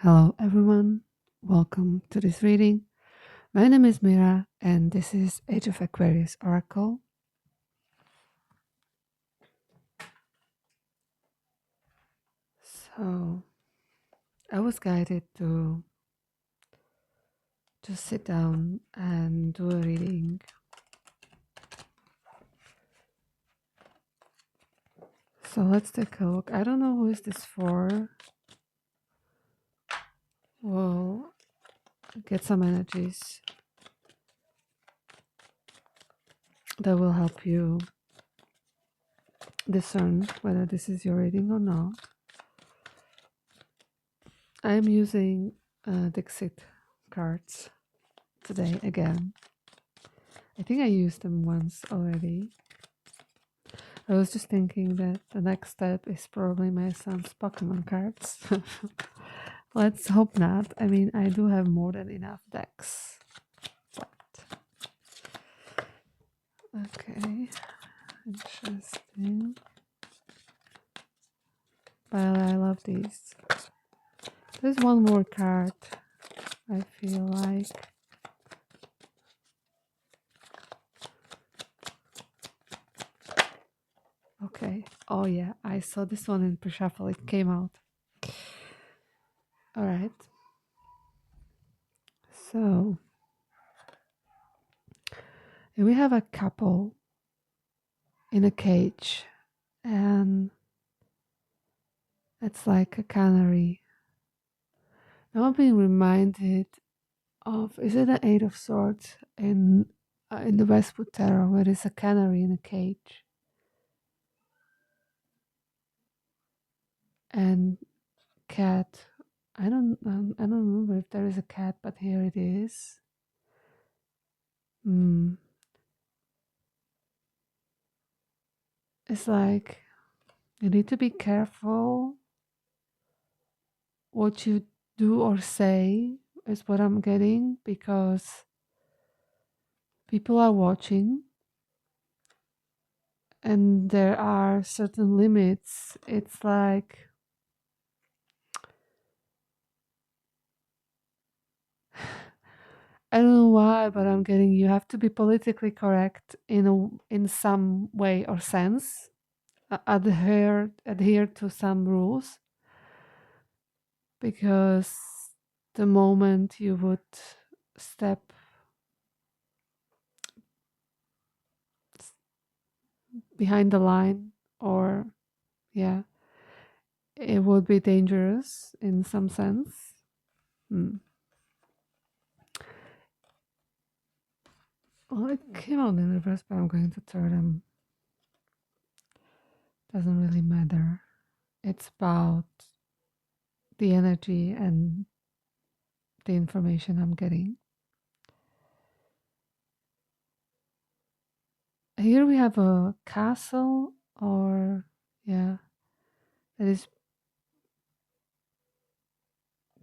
Hello, everyone. Welcome to this reading. My name is Mira, and this is Age of Aquarius Oracle. So, I was guided to just sit down and do a reading. So, let's take a look. I don't know who is this for. We'll get some energies that will help you discern whether this is your reading or not. I am using Dixit cards today again. I think I used them once already. I was just thinking that the next step is probably my son's Pokemon cards. Let's hope not. I mean, I do have more than enough decks. But okay, interesting. But I love these. There's one more card, I feel like. Okay. Oh yeah, I saw this one in pre-shuffle. It came out. All right. So here we have a couple in a cage, and it's like a canary. Now I'm being reminded of, is it an Eight of Swords in the Westwood Tarot, where there's a canary in a cage, and cat. I don't remember if there is a cat, but here it is. It's like you need to be careful what you do or say, is what I'm getting, because people are watching and there are certain limits. It's like I don't know why, but I'm getting you have to be politically correct in some way or sense, adhere to some rules, because the moment you would step behind the line, or yeah, it would be dangerous in some sense. Well, it came out in reverse, but I'm going to turn them. Doesn't really matter. It's about the energy and the information I'm getting. Here we have a castle, or yeah, that is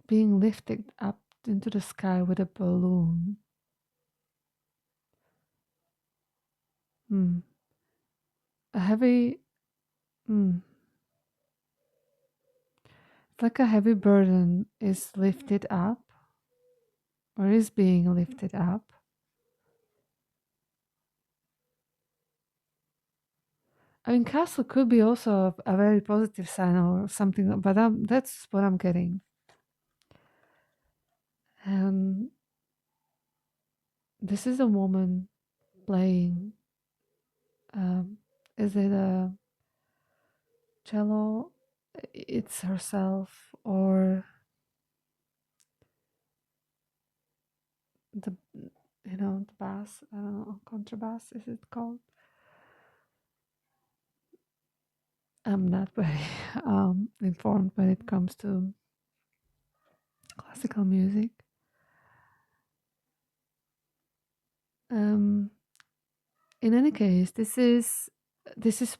being lifted up into the sky with a balloon. A heavy, it's like a heavy burden is lifted up, or is being lifted up. I mean, castle could be also a very positive sign or something, but that's what I'm getting. And this is a woman playing. Is it a cello? It's herself, or the the bass. I don't know, contrabass is it called? I'm not very informed when it comes to classical music. In any case, this is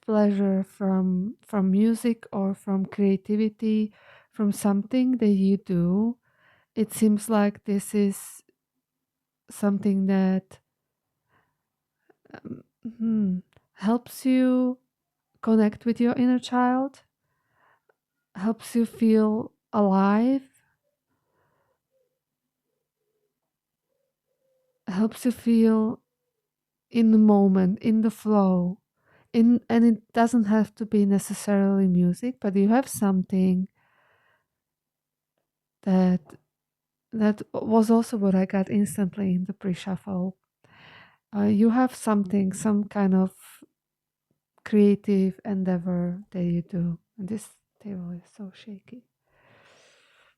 pleasure from music, or from creativity, from something that you do. It seems like this is something that helps you connect with your inner child, helps you feel alive, helps you feel in the moment, in the flow. And it doesn't have to be necessarily music, but you have something that was also what I got instantly in the pre-shuffle. You have something, some kind of creative endeavor that you do. And this table is so shaky.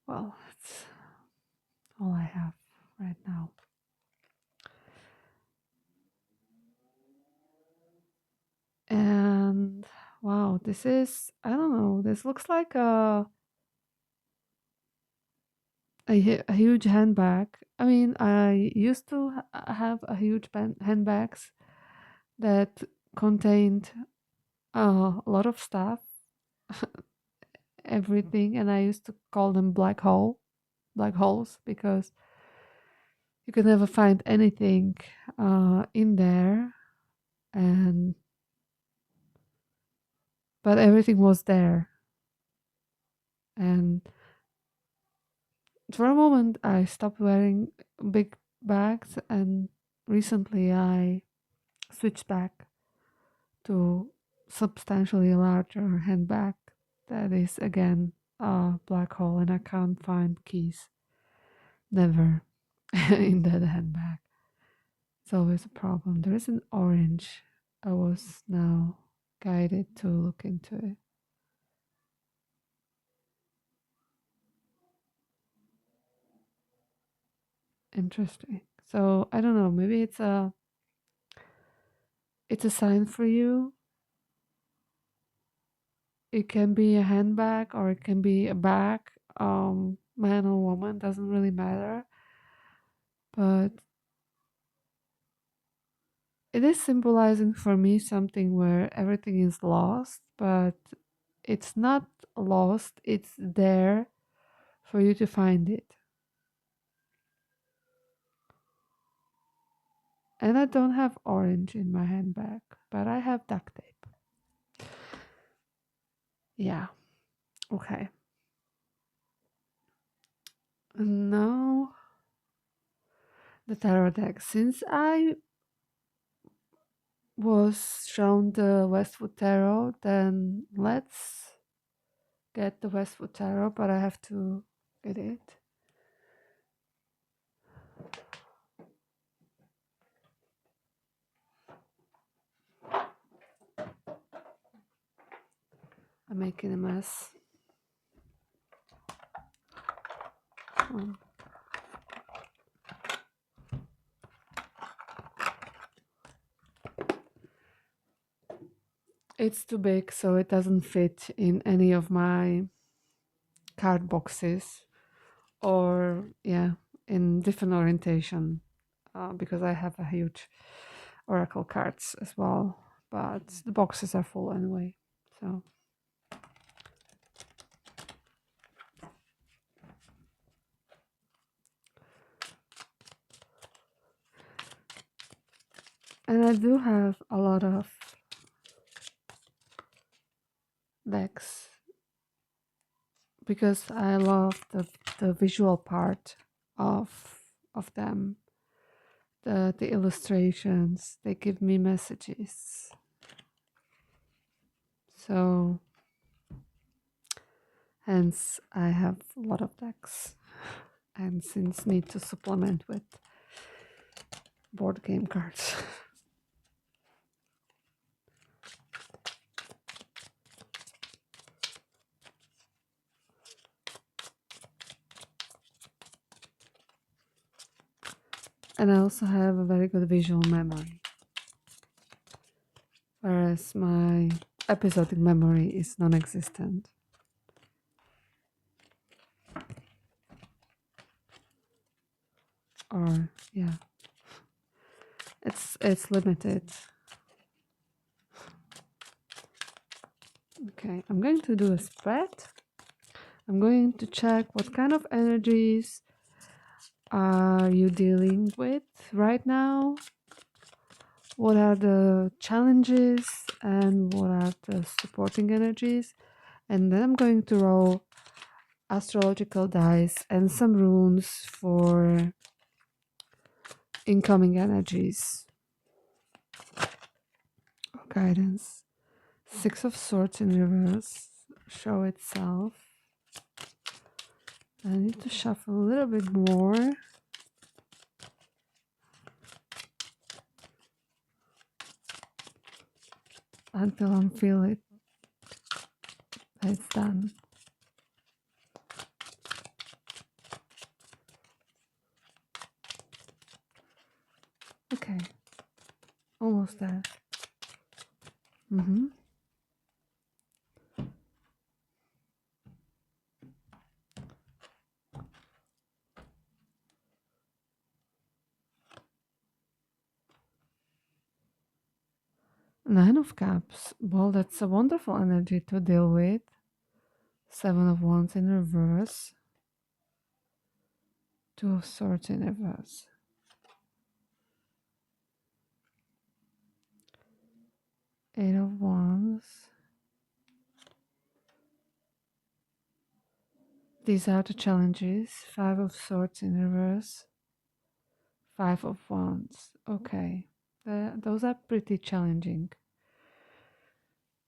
Well, that's all I have right now. And wow, this is, I don't know, this looks like a huge handbag. I mean, I used to have a huge handbags that contained a lot of stuff, everything, and I used to call them black holes, because you could never find anything in there, and but everything was there. And for a moment, I stopped wearing big bags, and recently I switched back to substantially larger handbag that is again a black hole, and I can't find keys. Never in that handbag. It's always a problem. There is an orange. I was now guided to look into it. Interesting. So I don't know. Maybe it's a sign for you. It can be a handbag or it can be a bag. Man or woman, doesn't really matter. But it is symbolizing for me something where everything is lost, but it's not lost. It's there for you to find it. And I don't have orange in my handbag, but I have duct tape. Yeah. Okay. And now the tarot deck. Since I was shown the Westwood Tarot, then let's get the Westwood Tarot, but I have to get it. I'm making a mess. Oh. It's too big, so it doesn't fit in any of my card boxes, or yeah, in different orientation, because I have a huge oracle cards as well, but the boxes are full anyway. So and I do have a lot of decks because I love the visual part of them. The illustrations, they give me messages. So hence I have a lot of decks, and since need to supplement with board game cards. And I also have a very good visual memory, whereas my episodic memory is non-existent. Or yeah, it's limited. Okay, I'm going to do a spread. I'm going to check what kind of energies are you dealing with right now? What are the challenges and what are the supporting energies? And then I'm going to roll astrological dice and some runes for incoming energies or guidance. Six of Swords in reverse show itself. I need to shuffle a little bit more. Until I feel it. It's done. Okay. Almost there. Nine of Cups. Well, that's a wonderful energy to deal with. Seven of Wands in reverse. Two of Swords in reverse. Eight of Wands. These are the challenges. Five of Swords in reverse. Five of Wands. Okay. Those are pretty challenging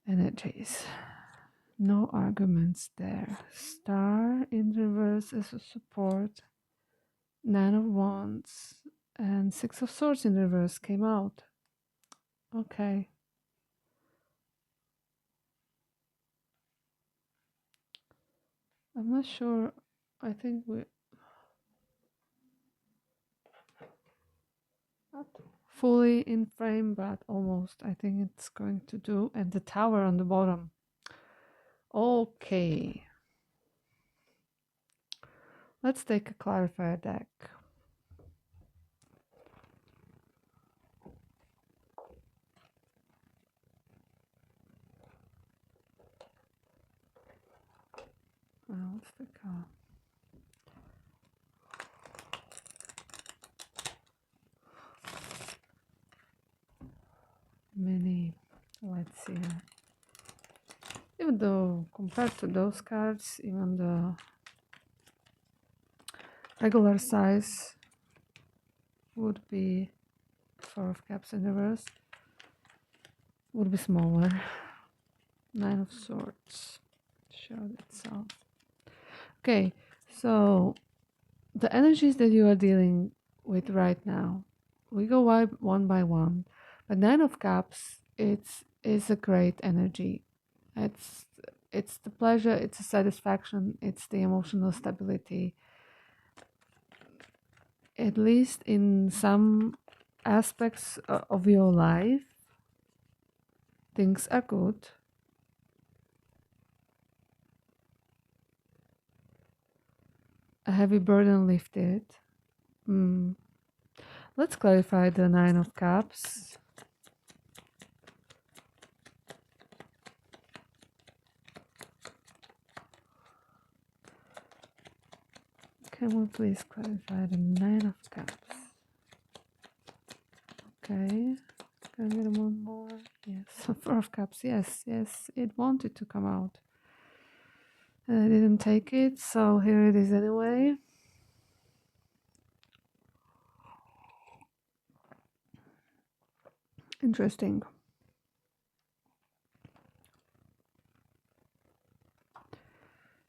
energies. No arguments there. Star in reverse as a support. Nine of Wands and Six of Swords in reverse came out. Okay. I'm not sure. I think we not fully in frame, but almost. I think it's going to do. And the Tower on the bottom. Okay. Let's take a clarifier deck. Let's take a mini. Let's see. Even though compared to those cards, even the regular size would be Four of Cups in reverse, would be smaller. Nine of Swords showed itself. Okay, so the energies that you are dealing with right now, we go one by one. But Nine of Cups, is a great energy. It's the pleasure, it's the satisfaction, it's the emotional stability. At least in some aspects of your life, things are good. A heavy burden lifted. Let's clarify the Nine of Cups. Can we please clarify the Nine of Cups? Okay. Can I get one more? Yes. Four of Cups. Yes, yes. It wanted to come out. And I didn't take it, so here it is anyway. Interesting.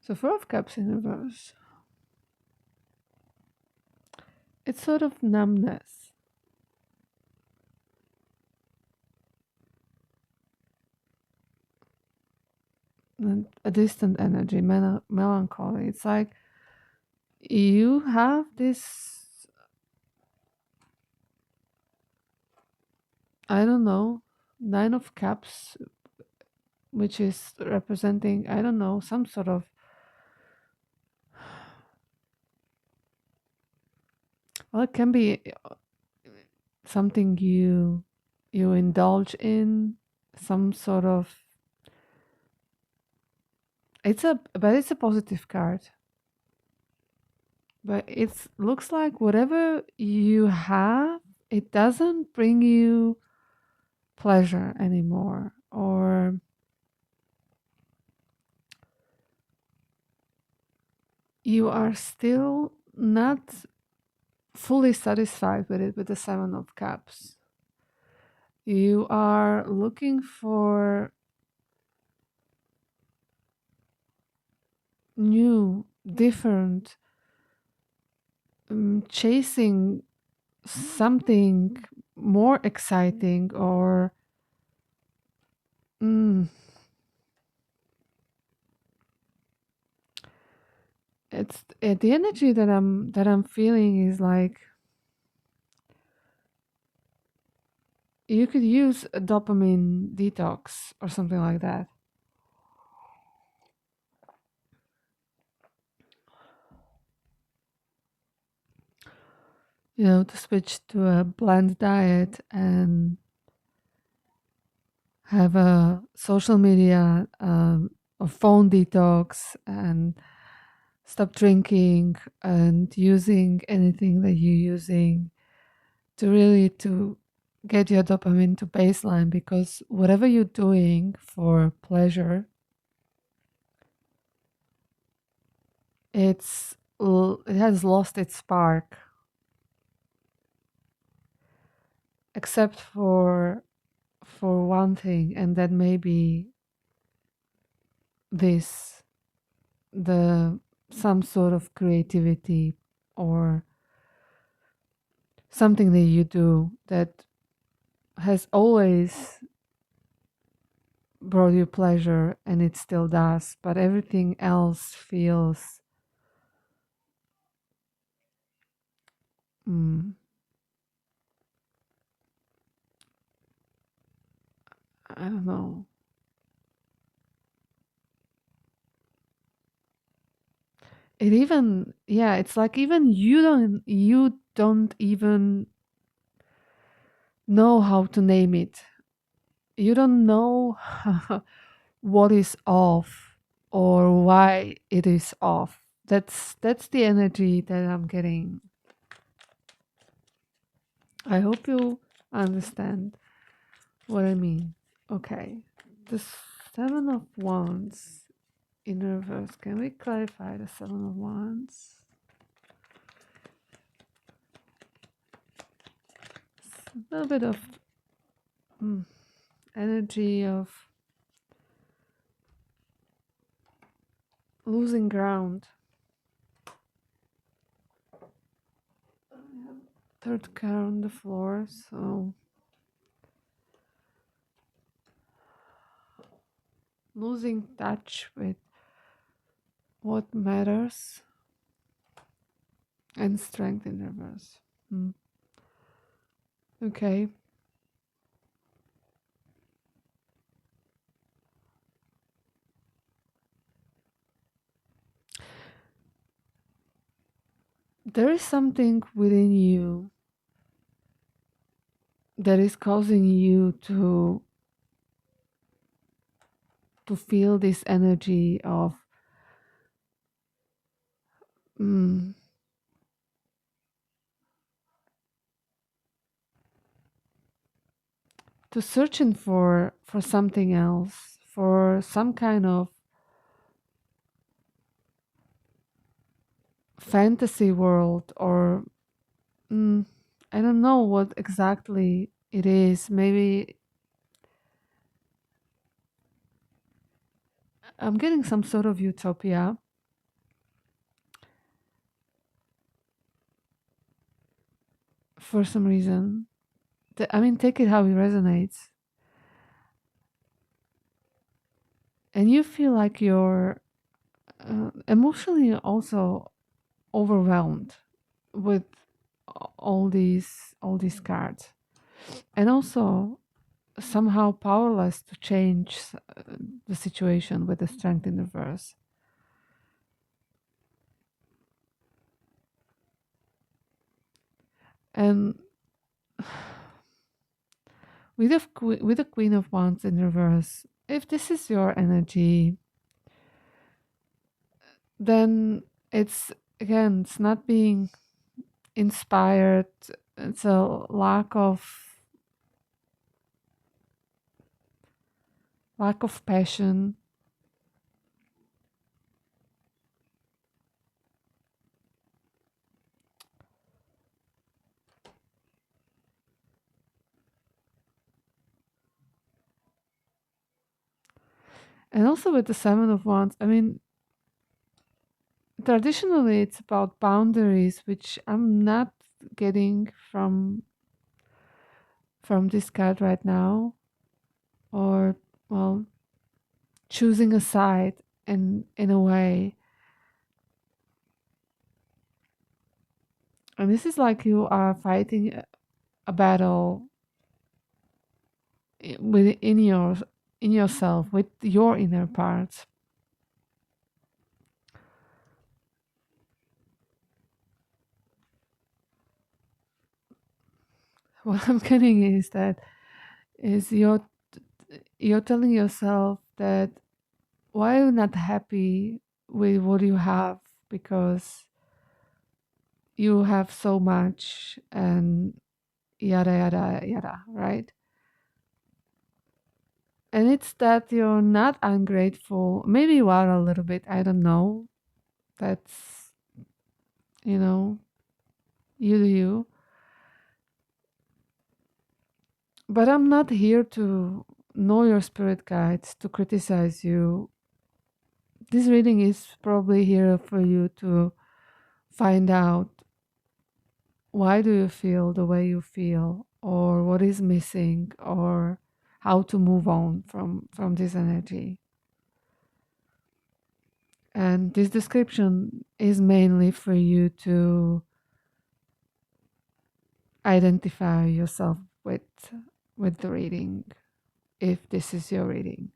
So Four of Cups in reverse. It's sort of numbness. And a distant energy, melancholy. It's like you have this, I don't know, Nine of Cups, which is representing, I don't know, some sort of, well, it can be something you indulge in, some sort of, it's a positive card. But it looks like whatever you have, it doesn't bring you pleasure anymore, or you are still not fully satisfied with it with the Seven of Cups. You are looking for new, different, chasing something more exciting, or it's the energy that I'm feeling is like you could use a dopamine detox or something like that. You know, to switch to a blend diet and have a social media or phone detox and stop drinking and using anything that you're using to really to get your dopamine to baseline, because whatever you're doing for pleasure, it has lost its spark, except for one thing, and that may be this, the some sort of creativity or something that you do that has always brought you pleasure, and it still does, but everything else feels mm, I don't know. It even, yeah, it's like even you don't even know how to name it. You don't know what is off or why it is off. That's the energy that I'm getting. I hope you understand what I mean. Okay. The Seven of Wands in reverse. Can we clarify the Seven of Wands? A little bit of energy of losing ground. Third car on the floor, so losing touch with what matters, and strength in reverse. Okay. There is something within you that is causing you to feel this energy of to searching for something else, for some kind of fantasy world, or I don't know what exactly it is. Maybe I'm getting some sort of utopia for some reason. I mean, take it how it resonates. And you feel like you're emotionally also overwhelmed with all these cards, and also somehow powerless to change the situation with the strength in reverse. And with the Queen of Wands in reverse, if this is your energy, then it's not being inspired. It's a lack of passion. And also with the Seven of Wands, I mean, traditionally it's about boundaries, which I'm not getting from this card right now, or well, choosing a side in a way. And this is like you are fighting a battle within in yourself, with your inner parts. What I'm getting is that is you're telling yourself that why are you not happy with what you have, because you have so much and yada yada yada, right? And it's that you're not ungrateful. Maybe you are a little bit, I don't know. That's, you know, you do you. But I'm not here to know your spirit guides, to criticize you. This reading is probably here for you to find out why do you feel the way you feel, or what is missing, or how to move on from this energy. And this description is mainly for you to identify yourself with the reading, if this is your reading.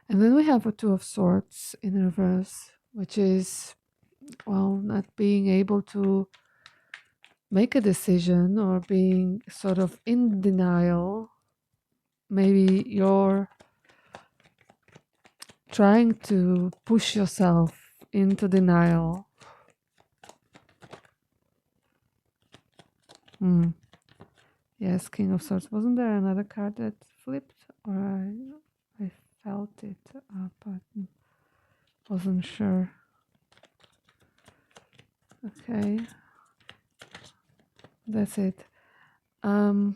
And then we have a Two of Swords in reverse, which is, well, not being able to make a decision, or being sort of in denial. Maybe you're trying to push yourself into denial. Yes, King of Swords. Wasn't there another card that flipped? Or I felt it, but wasn't sure. Okay. That's it. King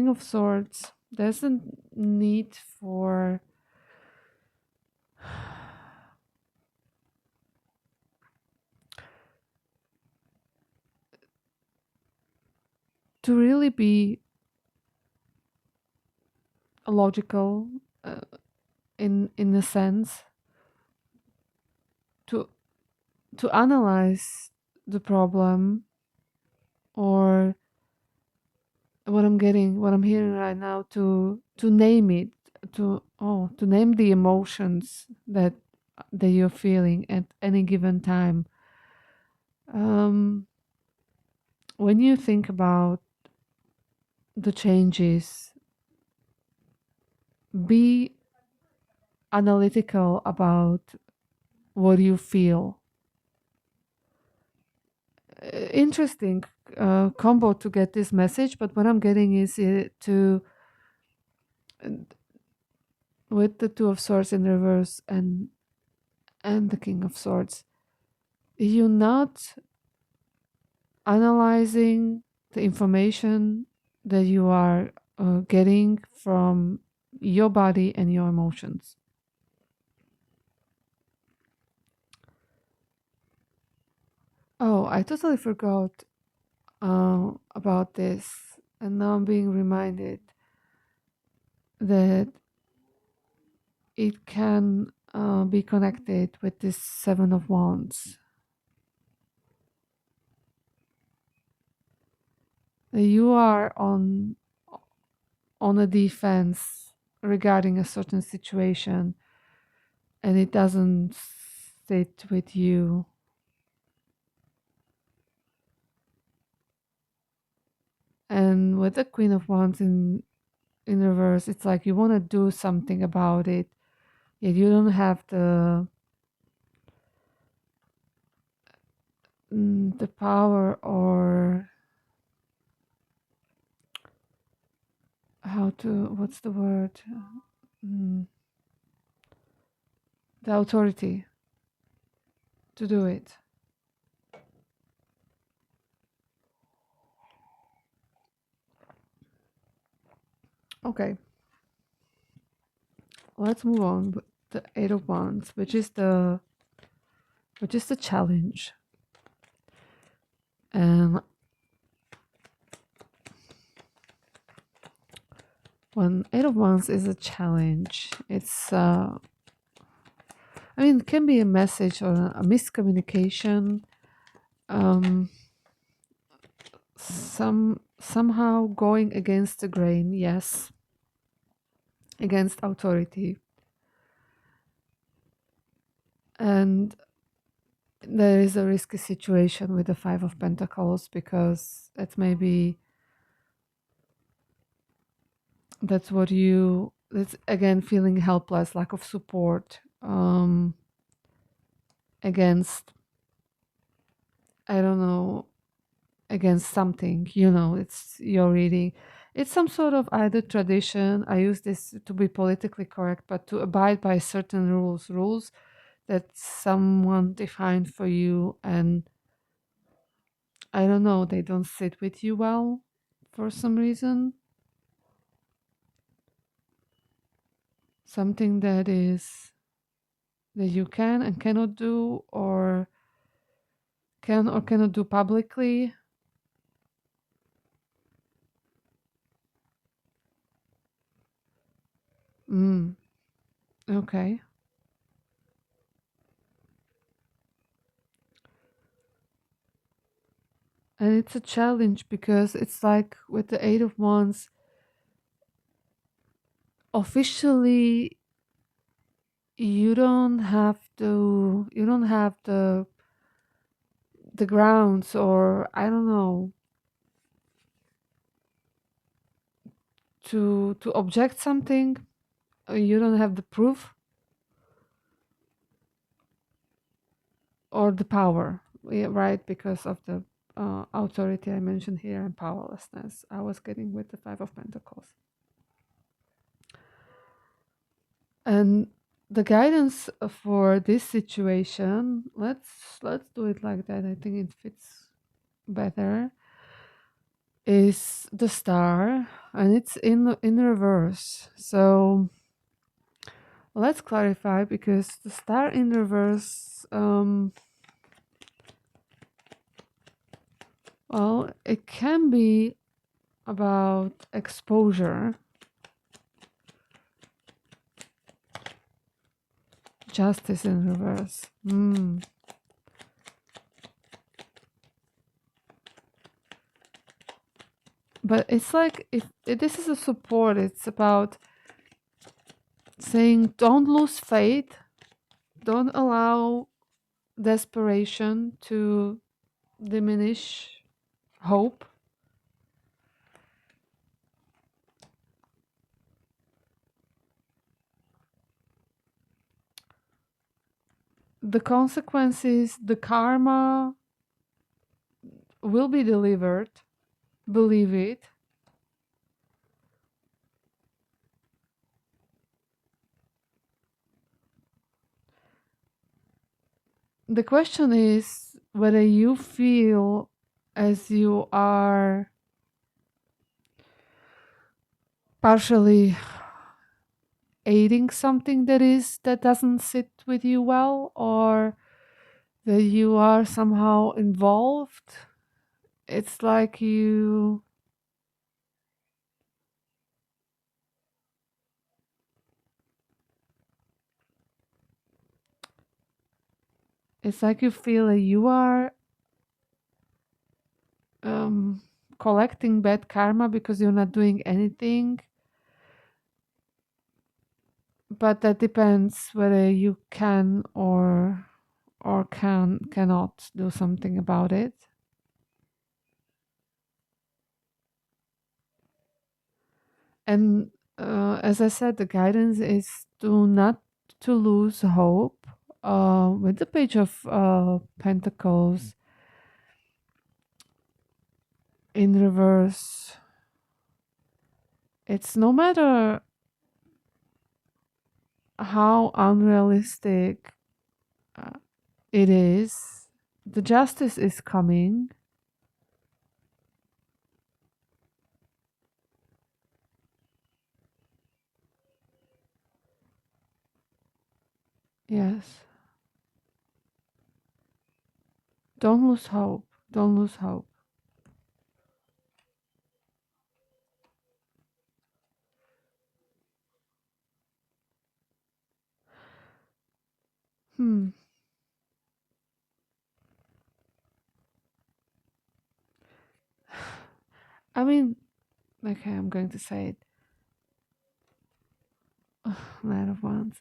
of Swords. There's a need for to really be logical, in a sense, to analyze the problem, or what I'm hearing right now, to name it, to name the emotions that you're feeling at any given time. When you think about the changes, be analytical about what you feel. Interesting combo to get this message, but what I'm getting is to with the Two of Swords in reverse and the King of Swords, you're not analyzing the information that you are getting from your body and your emotions. Oh, I totally forgot about this, and now I'm being reminded that it can be connected with this Seven of Wands. You are on a defense regarding a certain situation, and it doesn't sit with you. And with the Queen of Wands in reverse, it's like you want to do something about it, yet you don't have the power, or what's the word, the authority to do it. Okay. let's move on with the Eight of Wands, which is the challenge. And when Eight of Wands is a challenge, it's I mean, it can be a message or a miscommunication. Somehow going against the grain, yes, against authority. And there is a risky situation with the Five of Pentacles, because it's maybe that's again feeling helpless, lack of support against, I don't know, against something, it's your reading. It's some sort of either tradition, I use this to be politically correct, but to abide by certain rules that someone defined for you, and I don't know, they don't sit with you well for some reason. Something that you can and cannot do, or can or cannot do publicly. Okay. And it's a challenge, because it's like with the Eight of Wands, officially you don't have the grounds, or I don't know, to object something. You don't have the proof or the power, yeah, right? Because of the authority I mentioned here, and powerlessness I was getting with the Five of Pentacles. And the guidance for this situation, let's do it like that, I think it fits better, is the Star, and it's in reverse. So let's clarify, because the Star in reverse, well, it can be about exposure. Justice in reverse. But it's like, if this is a support, it's about saying don't lose faith, don't allow desperation to diminish hope. The consequences, the karma will be delivered, believe it. The question is whether you feel as you are partially aiding something that doesn't sit with you well, or that you are somehow involved. It's like you feel that you are collecting bad karma because you're not doing anything. But that depends whether you can or cannot do something about it. And as I said, the guidance is not to lose hope. With the Page of Pentacles in reverse, it's no matter how unrealistic it is, the justice is coming. Yes. Don't lose hope. Don't lose hope. Hmm. I mean, okay, I'm going to say it. Knight of Wands.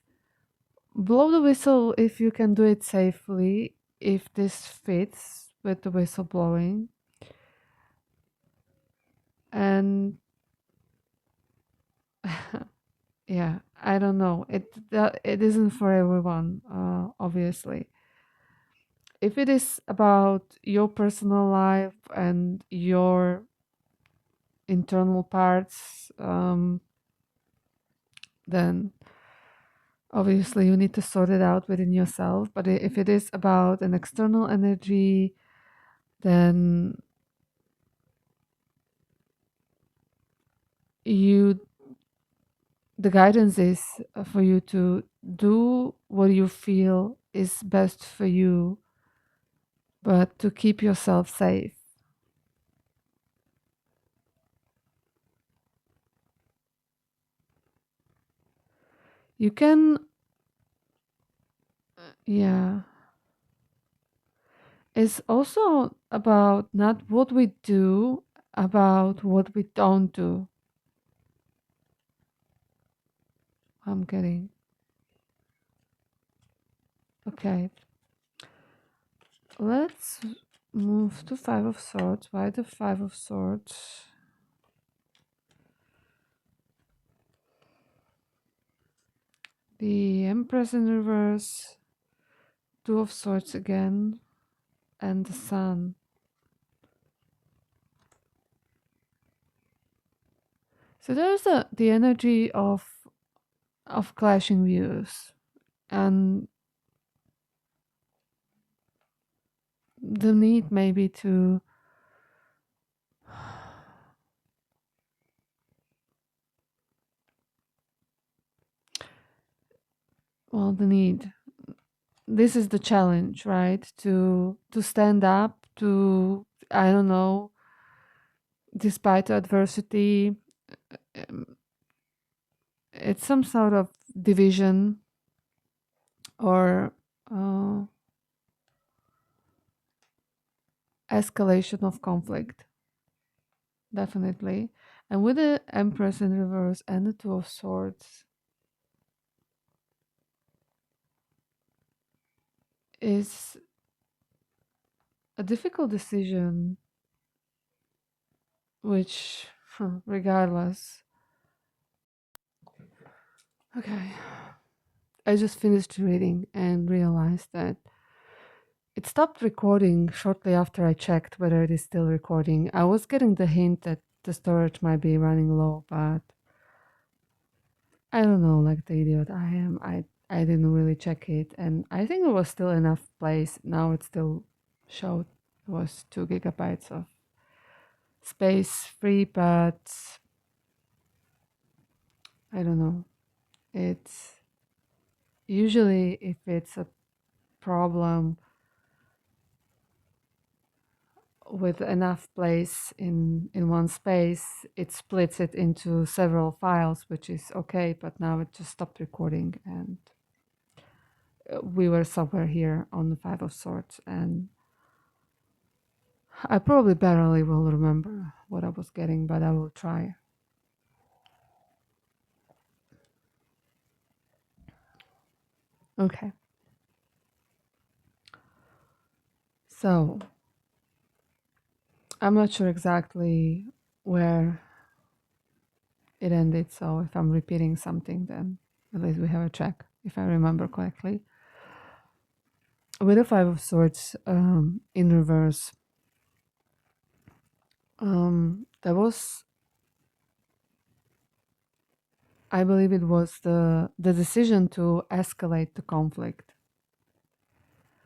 Blow the whistle if you can do it safely, if this fits with the whistle blowing. And yeah, I don't know. It isn't for everyone, obviously. If it is about your personal life and your internal parts, then obviously you need to sort it out within yourself. But if it is about an external energy, then you the guidance is for you to do what you feel is best for you, but to keep yourself safe. You can, yeah. It's also about not what we do, about what we don't do. I'm getting. Okay. Let's move to Five of Swords. Why the Five of Swords? The Empress in reverse, Two of Swords again, and the Sun. So there's the energy of clashing views and the need maybe to well the need this is the challenge, right? To stand up, to I don't know, despite adversity. um, it's some sort of division or escalation of conflict, definitely. And with the Empress in reverse and the Two of Swords is a difficult decision, which, regardless. Okay. I just finished reading and realized that it stopped recording shortly after I checked whether it is still recording. I was getting the hint that the storage might be running low, but I don't know, like the idiot I am. I didn't really check it, and I think there was still enough place. Now it still showed it was 2 GB of space free, but I don't know. It's usually if it's a problem with enough place in one space, it splits it into several files, which is okay. But now it just stopped recording, and we were somewhere here on the Five of Swords, and I probably barely will remember what I was getting, but I will try. Okay. So I'm not sure exactly where it ended. So if I'm repeating something, then at least we have a check, if I remember correctly. With the Five of Swords in reverse, there was, I believe it was the decision to escalate the conflict,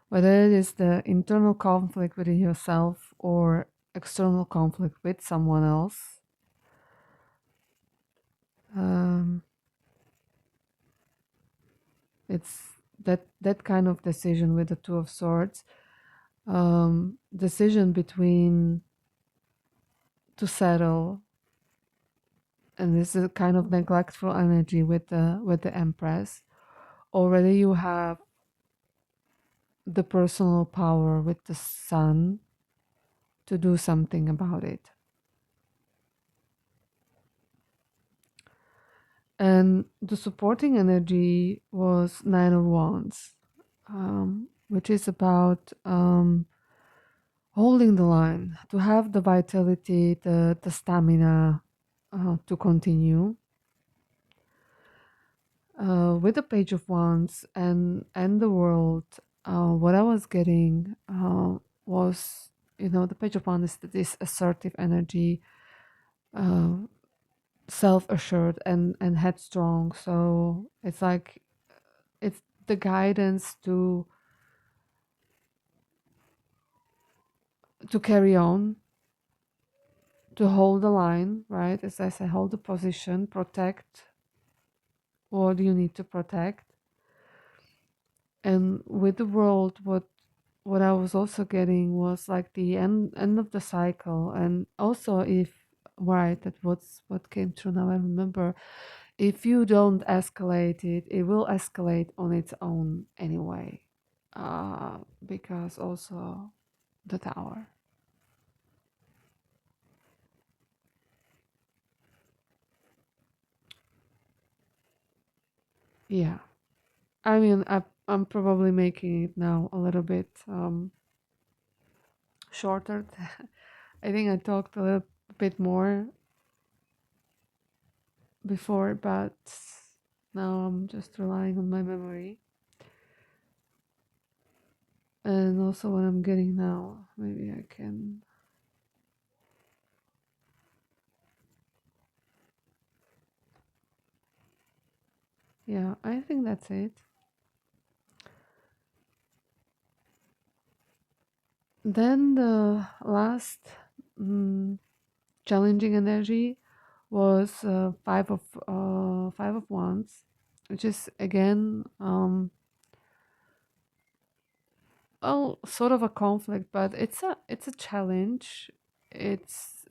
whether it is the internal conflict within yourself or external conflict with someone else. Um, it's that kind of decision with the Two of Swords, decision between to settle, and this is a kind of neglectful energy with the Empress. Already you have the personal power with the Sun to do something about it. And the supporting energy was Nine of Wands, which is about holding the line, to have the vitality, the stamina to continue. With the Page of Wands and the World, what I was getting was, the Page of Wands is this assertive energy, uh, self-assured and headstrong. So it's like it's the guidance to carry on, to hold the line, right? As I say, hold the position, protect what you need to protect. And with the World, what I was also getting was like the end of the cycle. And also, if right, that what came through now, I remember, if you don't escalate it, it will escalate on its own anyway, because also the Tower. Yeah, I mean, I'm probably making it now a little bit shorter. I think I talked a little bit more before, but now I'm just relying on my memory. And also what I'm getting now, maybe I can. Yeah, I think that's it. Then the last challenging energy was Five of Wands, which is again well, sort of a conflict, but it's a challenge. It's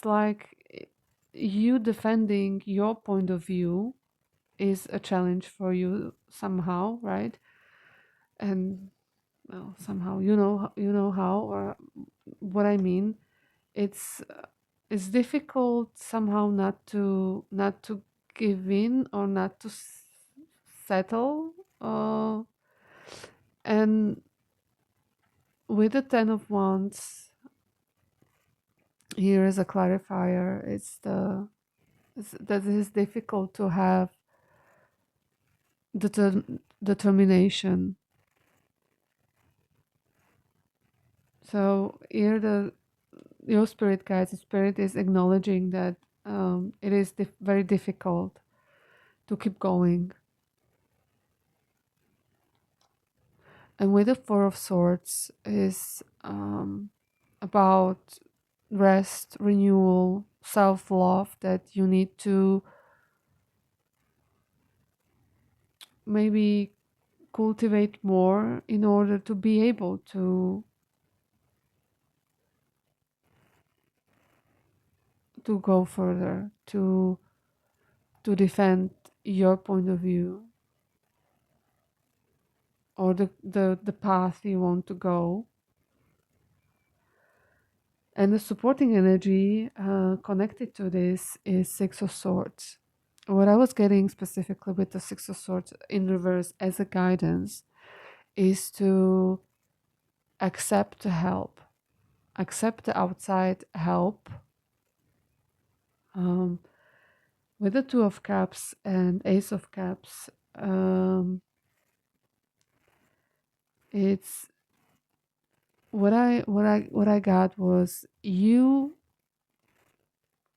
like you defending your point of view is a challenge for you somehow, right? And well, somehow you know how, or what I mean. It's it's difficult somehow not to give in, or not to settle. And with the Ten of Wands, here is a clarifier. That it is difficult to have determination. So here your spirit guides, the spirit is acknowledging that it is very difficult to keep going. And with the Four of Swords is about rest, renewal, self-love, that you need to maybe cultivate more in order to be able to go further, to defend your point of view, or the path you want to go. And the supporting energy connected to this is Six of Swords. What I was getting specifically with the Six of Swords in reverse as a guidance is to accept the help, accept the outside help. With the Two of Cups and Ace of Cups, it's what I got was, you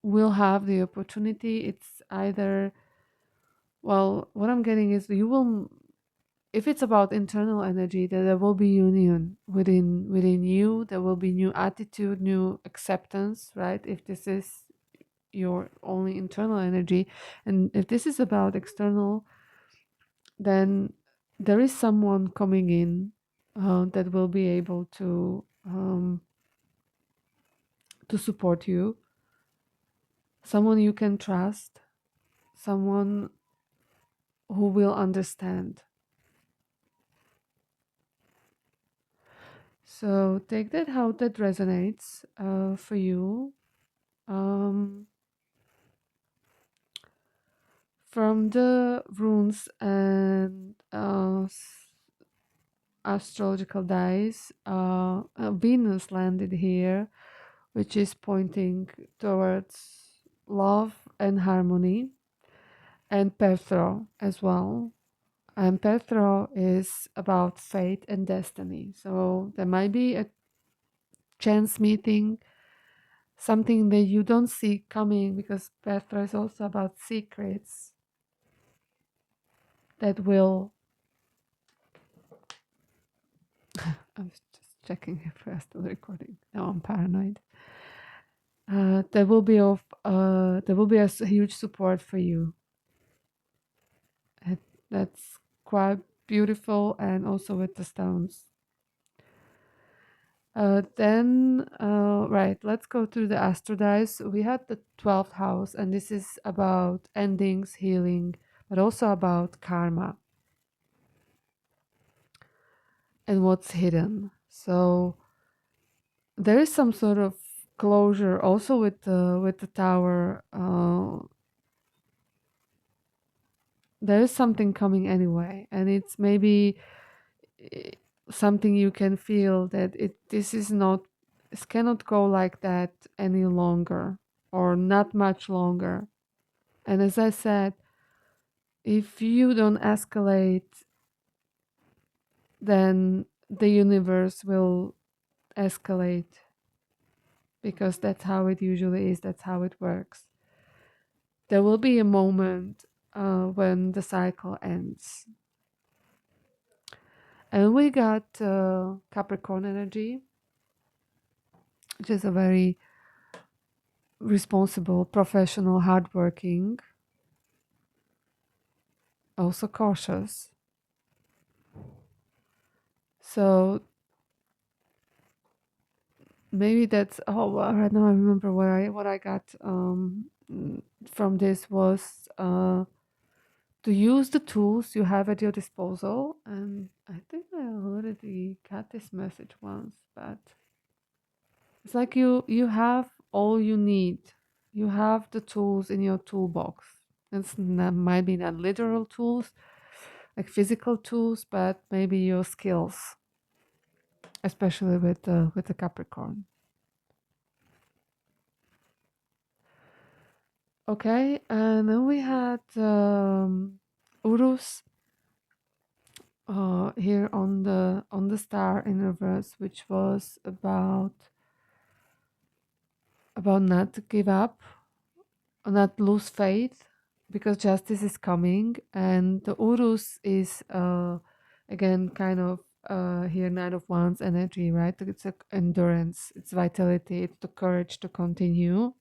will have the opportunity. It's either, well, what I'm getting is, you will, if it's about internal energy, that there will be union within you. There will be new attitude, new acceptance, right? If this is your only internal energy, and if this is about external, then there is someone coming in that will be able to support you, someone you can trust, someone who will understand. So take that how that resonates for you. Um, from the runes and astrological dice, Venus landed here, which is pointing towards love and harmony, and Perthro as well. And Perthro is about fate and destiny. So there might be a chance meeting, something that you don't see coming, because Perthro is also about secrets that will. I was just checking if we're still recording. Now I'm paranoid. There will be a huge support for you. That's quite beautiful, and also with the stones. Right, let's go to the astro dice. We had the 12th house, and this is about endings, healing, but also about karma and what's hidden. So there is some sort of closure also with the tower. There is something coming anyway, and it's maybe eh, something you can feel that this cannot go like that any longer, or not much longer. And as I said, if you don't escalate, then the universe will escalate, because that's how it usually is, that's how it works. There will be a moment when the cycle ends. And we got Capricorn energy, which is a very responsible, professional, hardworking, also cautious. So maybe that's right now I remember what I got from this was to use the tools you have at your disposal. And I think I already got this message once, but it's like you have all you need. You have the tools in your toolbox. It's not, might be not literal tools, like physical tools, but maybe your skills, especially with the Capricorn. Okay, and then we had Urus here on the star in reverse, which was about not to give up, not lose faith, because justice is coming. And the Urus is again kind of here Nine of Wands energy, right? It's a endurance, it's vitality, it's the courage to continue.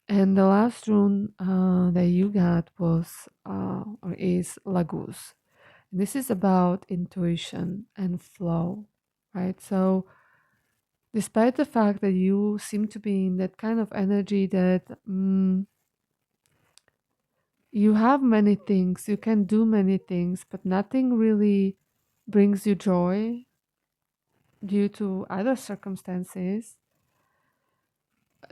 And the last rune that you got was or is Lagus. This is about intuition and flow, right? So despite the fact that you seem to be in that kind of energy that you have many things, you can do many things, but nothing really brings you joy due to other circumstances,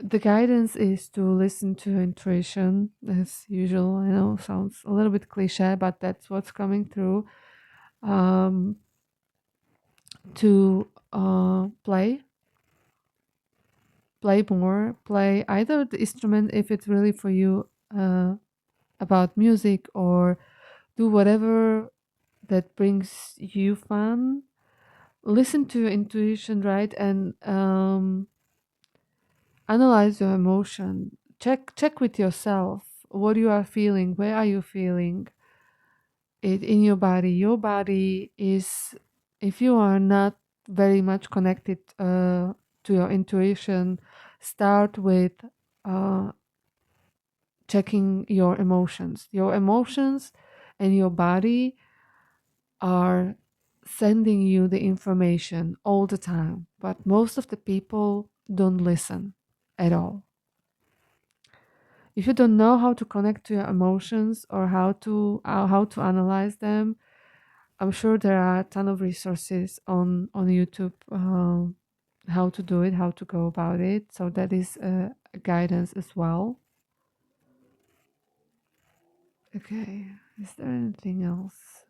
the guidance is to listen to intuition as usual. I know sounds a little bit cliche, but that's what's coming through. Um, to play more, play either the instrument if it's really for you about music, or do whatever that brings you fun. Listen to your intuition, right? And analyze your emotion. Check with yourself what you are feeling, where are you feeling it in your body. Your body is, if you are not very much connected to your intuition, start with uh, checking your emotions. Your emotions and your body are sending you the information all the time, but most of the people don't listen at all. If you don't know how to connect to your emotions or how to analyze them, I'm sure there are a ton of resources on YouTube, how to do it, how to go about it. So that is a guidance as well. Okay, is there anything else?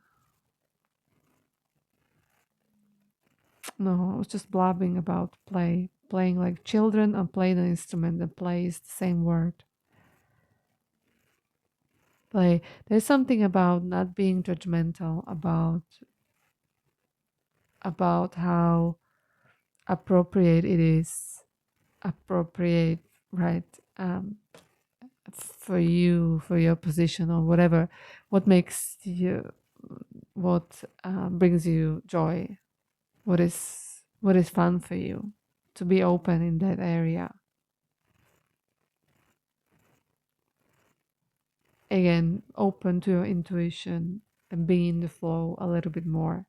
No, I was just blabbing about playing like children and playing an instrument, and play is the same word. Play. There's something about not being judgmental about how appropriate it is, appropriate, right? For you, for your position or whatever, what makes you, what brings you joy, what is fun for you, to be open in that area. Again, open to your intuition and be in the flow a little bit more.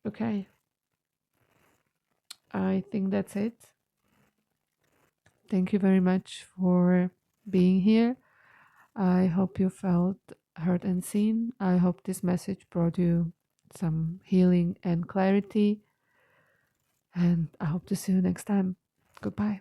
Okay, I think that's it. Thank you very much for being here. I hope you felt heard and seen. I hope this message brought you some healing and clarity. And I hope to see you next time. Goodbye.